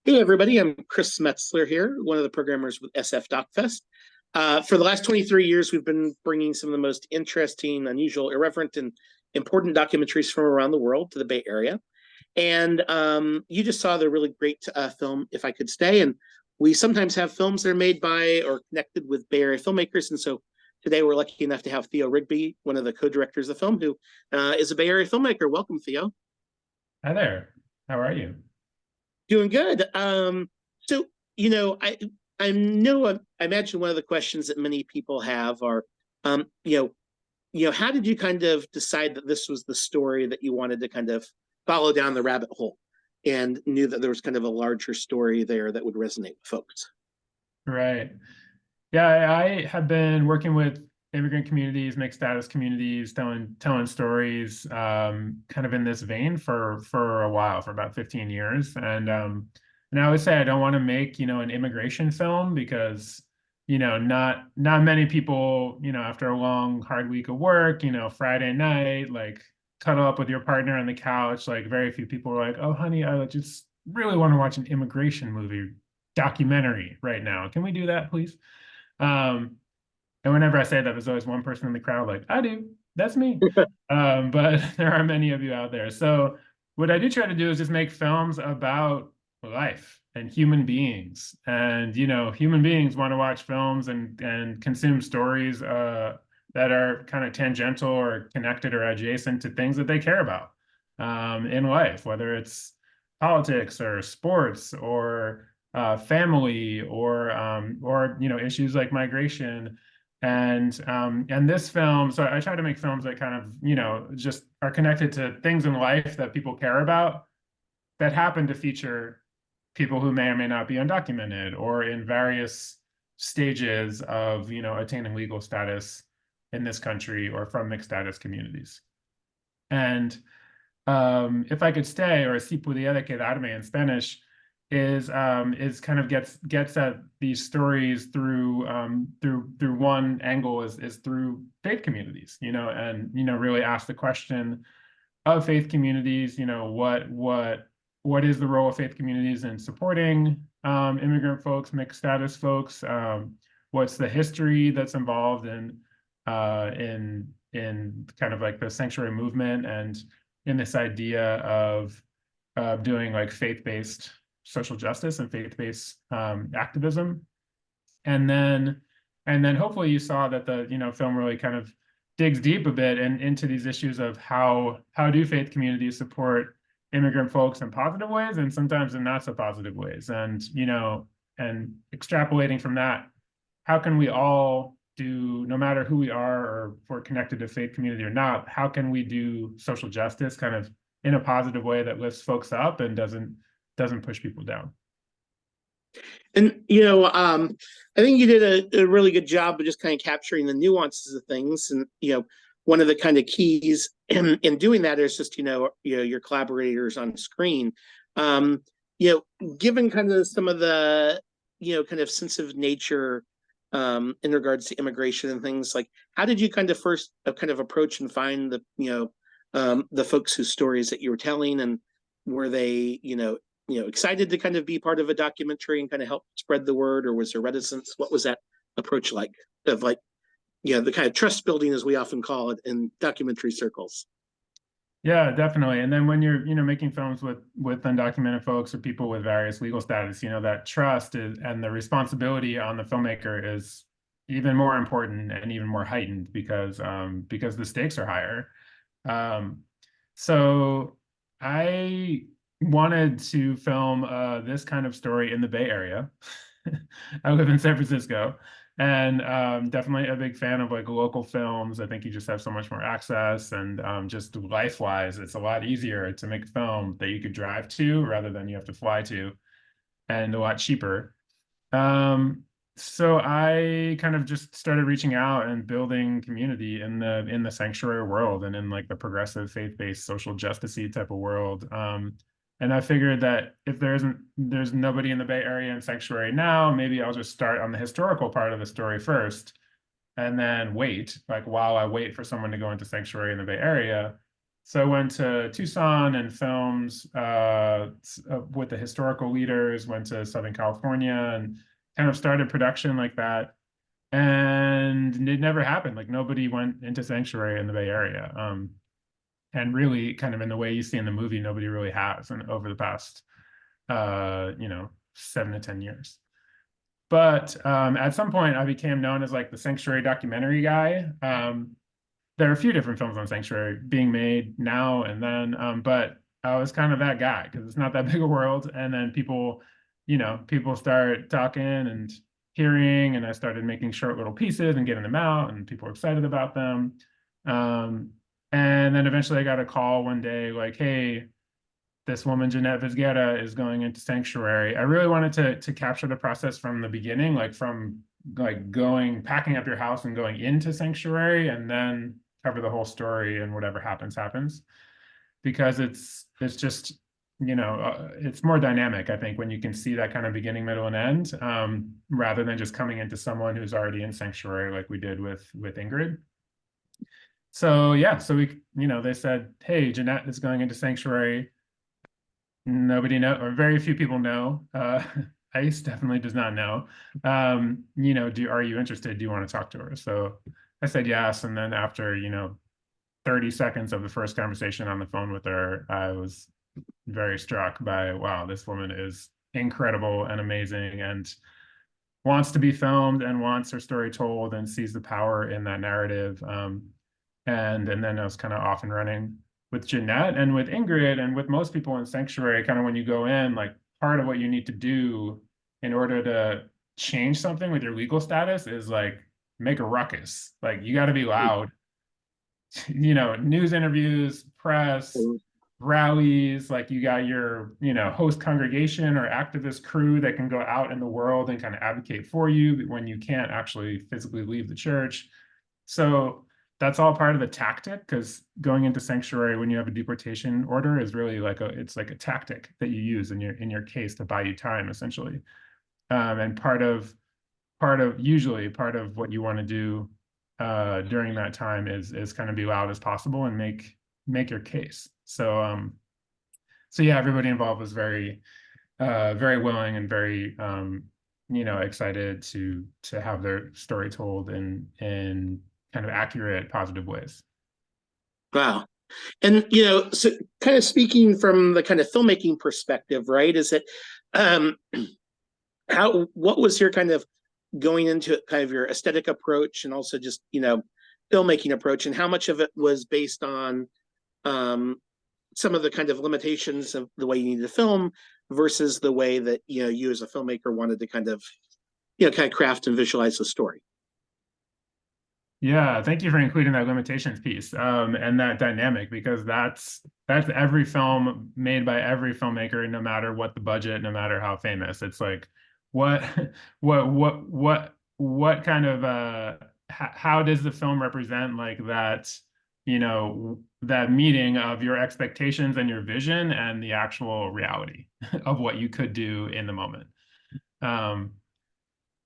Hey, everybody. I'm Chris Metzler here, one of the programmers with SF DocFest. For the last 23 years, we've been bringing some of the most interesting, unusual, irreverent, and important documentaries from around the world to the Bay Area. And you just saw the really great film, If I Could Stay. And we sometimes have films that are made by or connected with Bay Area filmmakers. And so today we're lucky enough to have Theo Rigby, one of the co-directors of the film, who is a Bay Area filmmaker. Welcome, Theo. Hi there. How are you? Doing good. So you know, I imagine one of the questions that many people have are, um, you know, how did you kind of decide that this was the story that you wanted to kind of follow down the rabbit hole, and knew that there was kind of a larger story there that would resonate with folks? Right. Yeah, I have been working with immigrant communities, mixed status communities, telling stories, kind of in this vein for a while, for about 15 years. And I always say I don't want to make, an immigration film because, not many people, after a long, hard week of work, Friday night, like cuddle up with your partner on the couch. Like very few people are like, oh, honey, I just really want to watch an immigration movie documentary right now. Can we do that, please? Um, and whenever I say that, there's always one person in the crowd like, I do, that's me. But there are many of you out there. So what I do try to do is just make films about life and human beings. And, human beings want to watch films and consume stories that are kind of tangential or connected or adjacent to things that they care about in life, whether it's politics or sports or family or issues like migration and this film. So I try to make films that kind of just are connected to things in life that people care about that happen to feature people who may or may not be undocumented or in various stages of attaining legal status in this country or from mixed status communities. And If I Could Stay, or Si Pudiera, Quedarme in Spanish, is kind of gets at these stories through one angle is through faith communities, and really ask the question of faith communities, what is the role of faith communities in supporting immigrant folks, mixed status folks? What's the history that's involved in kind of like the sanctuary movement and in this idea of doing like faith-based social justice and faith-based activism. And then hopefully you saw that the film really kind of digs deep a bit and into these issues of how do faith communities support immigrant folks in positive ways and sometimes in not so positive ways. And extrapolating from that, how can we all do, no matter who we are or if we're connected to faith community or not, how can we do social justice kind of in a positive way that lifts folks up and doesn't push people down? And I think you did a really good job of just kind of capturing the nuances of things. And one of the kind of keys in doing that is just your collaborators on screen. Given kind of some of the kind of sensitive nature in regards to immigration and things, like how did you kind of first kind of approach and find the folks whose stories that you were telling, and were they excited to kind of be part of a documentary and kind of help spread the word, or was there reticence? What was that approach like, of like the kind of trust building, as we often call it in documentary circles? Yeah, definitely. And then when you're, making films with undocumented folks or people with various legal status, that trust and the responsibility on the filmmaker is even more important and even more heightened because the stakes are higher. Um, so I wanted to film this kind of story in the Bay Area. I live in San Francisco, and definitely a big fan of like local films. I think you just have so much more access, and just life-wise, it's a lot easier to make a film that you could drive to rather than you have to fly to, and a lot cheaper. So I kind of just started reaching out and building community in the sanctuary world and in like the progressive faith-based social justice-y type of world. And I figured that if there's nobody in the Bay Area in sanctuary now, maybe I'll just start on the historical part of the story first, and then wait, like while I wait for someone to go into sanctuary in the Bay Area, So I went to Tucson and filmed with the historical leaders, went to Southern California and kind of started production like that. And it never happened. Like nobody went into sanctuary in the Bay Area. And really kind of in the way you see in the movie, nobody really has and over the past 7 to 10 years. But at some point I became known as like the sanctuary documentary guy. There are a few different films on sanctuary being made now and then, but I was kind of that guy because it's not that big a world. And then people start talking and hearing, and I started making short little pieces and getting them out, and people were excited about them. Um, and then eventually I got a call one day like, hey, this woman, Jeanette Vizguera, is going into sanctuary. I really wanted to capture the process from the beginning, like from like packing up your house and going into sanctuary, and then cover the whole story, and whatever happens, happens. Because it's just, it's more dynamic, I think, when you can see that kind of beginning, middle, and end, rather than just coming into someone who's already in sanctuary like we did with Ingrid. So yeah, so they said, hey, Jeanette is going into sanctuary. Nobody know, or very few people know. Ice definitely does not know. Are you interested? Do you want to talk to her? So I said yes. And then after, 30 seconds of the first conversation on the phone with her, I was very struck by, wow, this woman is incredible and amazing and wants to be filmed and wants her story told and sees the power in that narrative. And then I was kind of off and running with Jeanette and with Ingrid and with most people in sanctuary. Kind of when you go in, like part of what you need to do in order to change something with your legal status is like make a ruckus. Like you got to be loud. News interviews, press, rallies, like you got your, host congregation or activist crew that can go out in the world and kind of advocate for you when you can't actually physically leave the church. So that's all part of the tactic, because going into sanctuary when you have a deportation order is really it's like a tactic that you use in your case to buy you time, essentially. And usually part of what you want to do during that time is kind of be loud as possible and make your case. So yeah, everybody involved was very very willing and very excited to have their story told in kind of accurate, positive ways. Wow. And so kind of speaking from the kind of filmmaking perspective, right? Is it what was your kind of going into it, kind of your aesthetic approach, and also just filmmaking approach, and how much of it was based on some of the kind of limitations of the way you need to film versus the way that you as a filmmaker wanted to kind of craft and visualize the story? Yeah, thank you for including that limitations piece and that dynamic, because that's every film made by every filmmaker, no matter what the budget, no matter how famous. It's like what what kind of how does the film represent like that, that meeting of your expectations and your vision and the actual reality of what you could do in the moment.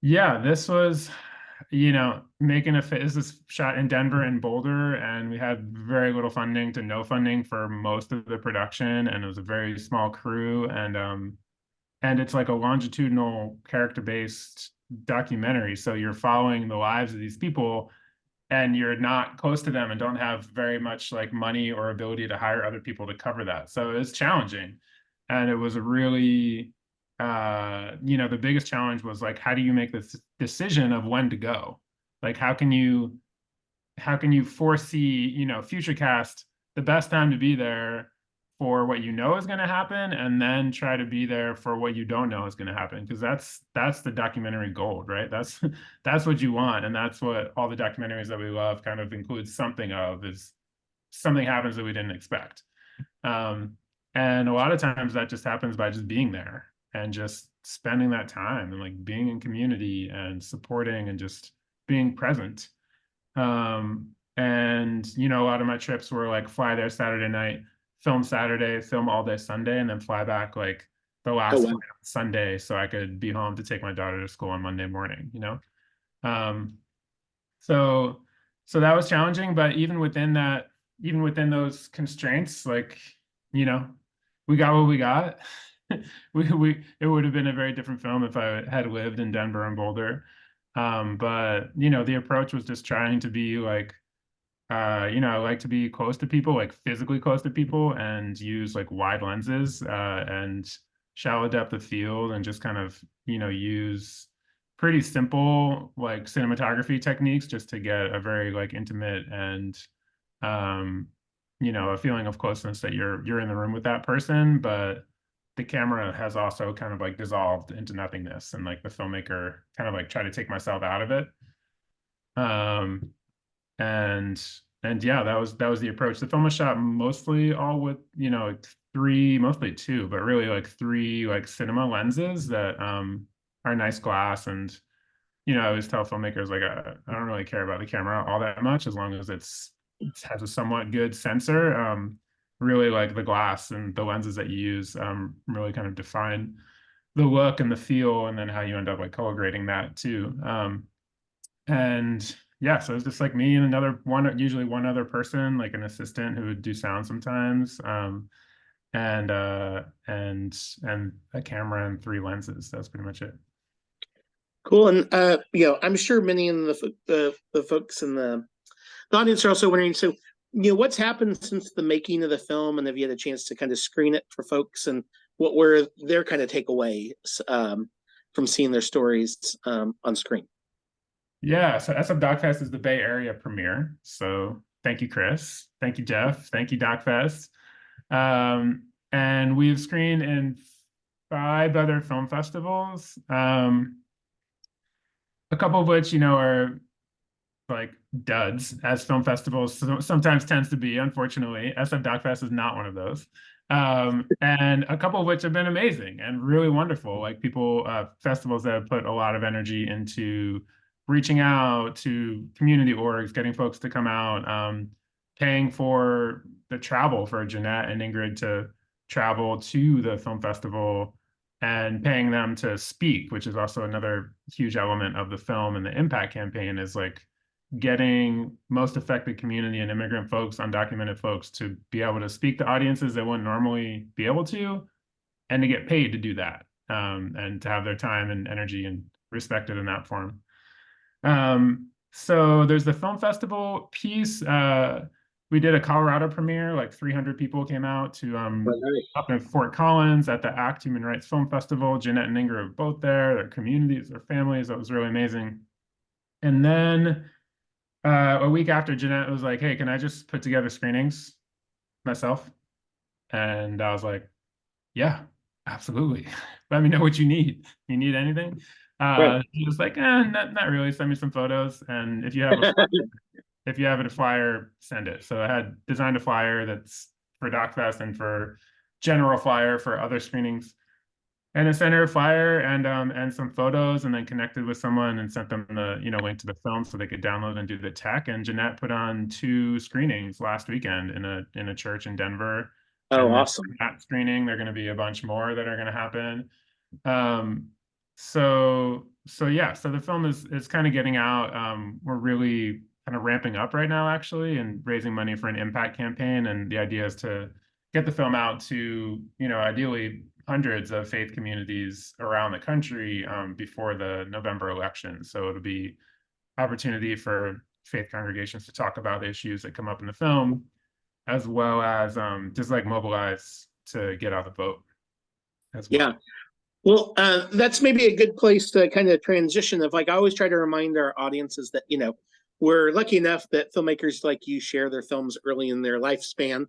Yeah, this was making this is shot in Denver and Boulder, and we had very little funding to no funding for most of the production, and it was a very small crew, and it's like a longitudinal character-based documentary. So you're following the lives of these people, and you're not close to them and don't have very much like money or ability to hire other people to cover that. So it's challenging. And it was a really the biggest challenge was like, how do you make this decision of when to go? Like, how can you foresee, future cast the best time to be there for what is going to happen, and then try to be there for what you don't know is going to happen, because that's the documentary gold, right? That's what you want, and that's what all the documentaries that we love kind of include something of, is something happens that we didn't expect. And a lot of times that just happens by just being there and just spending that time and like being in community and supporting and just being present. And a lot of my trips were like fly there Saturday night, film Saturday, film all day Sunday, and then fly back like the last Oh, wow. flight on Sunday so I could be home to take my daughter to school on Monday morning. Um, so that was challenging, but even within that even within those constraints, like, you know, we got what we got. It would have been a very different film if I had lived in Denver and Boulder. But the approach was just trying to be like, I like to be close to people, like physically close to people, and use like wide lenses, and shallow depth of field, and just kind of, use pretty simple like cinematography techniques just to get a very like intimate and um, a feeling of closeness that you're in the room with that person, but the camera has also kind of like dissolved into nothingness, and like the filmmaker kind of like try to take myself out of it. Um, and yeah, that was the approach. The film was shot mostly all with, three, mostly two, but really like three like cinema lenses that are nice glass. And I always tell filmmakers like I don't really care about the camera all that much as long as it has a somewhat good sensor. Really like the glass and the lenses that you use really kind of define the look and the feel, and then how you end up like color grading that too. And yeah, so it's just like me and usually one other person, like an assistant who would do sound sometimes, and a camera and three lenses. That's pretty much it. Cool. And I'm sure many in the folks in the audience are also wondering, so what's happened since the making of the film, and have you had a chance to kind of screen it for folks, and what were their kind of takeaways from seeing their stories on screen? Yeah, so SF DocFest is the Bay Area premiere. So thank you, Chris. Thank you, Jeff. Thank you, DocFest. And we've screened in 5 other film festivals, a couple of which, are like duds, as film festivals sometimes tends to be, unfortunately. SF DocFest is not one of those. And a couple of which have been amazing and really wonderful, like festivals that have put a lot of energy into reaching out to community orgs, getting folks to come out, paying for the travel for Jeanette and Ingrid to travel to the film festival, and paying them to speak, which is also another huge element of the film and the impact campaign, is like getting most affected community and immigrant folks, undocumented folks, to be able to speak to audiences they wouldn't normally be able to, and to get paid to do that, and to have their time and energy and respected in that form. So there's the film festival piece. We did a Colorado premiere, like 300 people came out to up in Fort Collins at the ACT Human Rights Film Festival. Jeanette and Ingrid were both there, their communities, their families. That was really amazing. And then a week after, Jeanette was like, "Hey, can I just put together screenings myself?" And I was like, "Yeah, absolutely. Let me know what you need. You need anything?" Right. She was like, not really. Send me some photos, and if you have a flyer, send it. So I had designed a flyer that's for DocFest and for general flyer for other screenings, and a center flyer and some photos, and then connected with someone and sent them the link to the film so they could download and do the tech. And Jeanette put on 2 screenings last weekend in a church in Denver. Oh, And then awesome. that screening, there are going to be a bunch more that are going to happen. Um, so yeah, so the film is kind of getting out. We're really kind of ramping up right now, actually, and raising money for an impact campaign. And the idea is to get the film out to, ideally hundreds of faith communities around the country before the November election. So it'll be opportunity for faith congregations to talk about the issues that come up in the film, as well as just like mobilize to get out the vote as well. Yeah. Well, that's maybe a good place to kind of transition. Of like, I always try to remind our audiences that we're lucky enough that filmmakers like you share their films early in their lifespan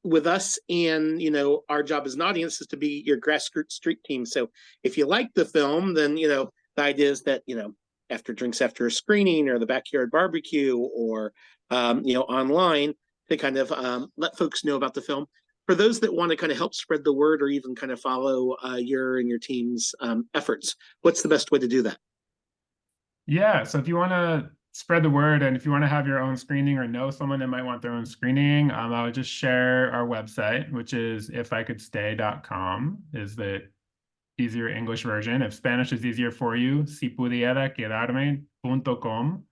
with us, and our job as an audience is to be your grassroots street team. So if you like the film, then the idea is that after drinks after a screening, or the backyard barbecue, or online, to kind of let folks know about the film. For those that want to kind of help spread the word, or even kind of follow your and your team's efforts, what's the best way to do that? Yeah, so if you want to spread the word, and if you want to have your own screening or know someone that might want their own screening, I would just share our website, which is ificouldstay.com, is the easier English version. If Spanish is easier for you, si pudiera quedarme.com.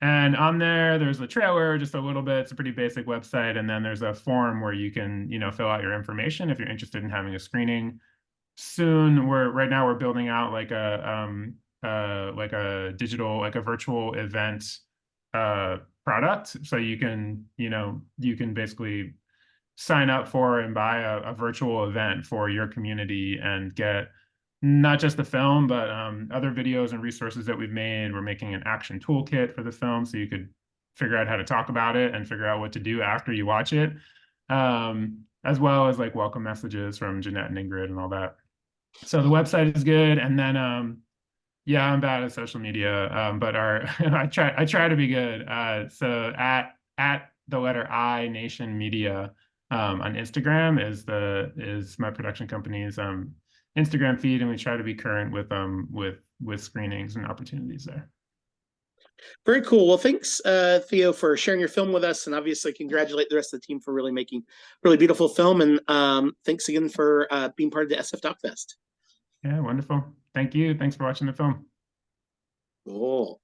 And on there, there's a trailer, just a little bit. It's a pretty basic website. And then there's a form where you can, fill out your information if you're interested in having a screening. Soon, right now we're building out like a digital, like a virtual event product. So you can basically sign up for and buy a virtual event for your community and get not just the film, but other videos and resources that we've made. We're making an action toolkit for the film so you could figure out how to talk about it and figure out what to do after you watch it, as well as like welcome messages from Jeanette and Ingrid and all that. So the website is good. And then, yeah, I'm bad at social media, but I try to be good. So at the letter I Nation Media on Instagram is my production company's Instagram feed, and we try to be current with screenings and opportunities there. Very cool. Well, thanks, Theo, for sharing your film with us, and obviously congratulate the rest of the team for really making really beautiful film. And thanks again for being part of the SF Doc Fest. Yeah, wonderful. Thank you. Thanks for watching the film. Cool.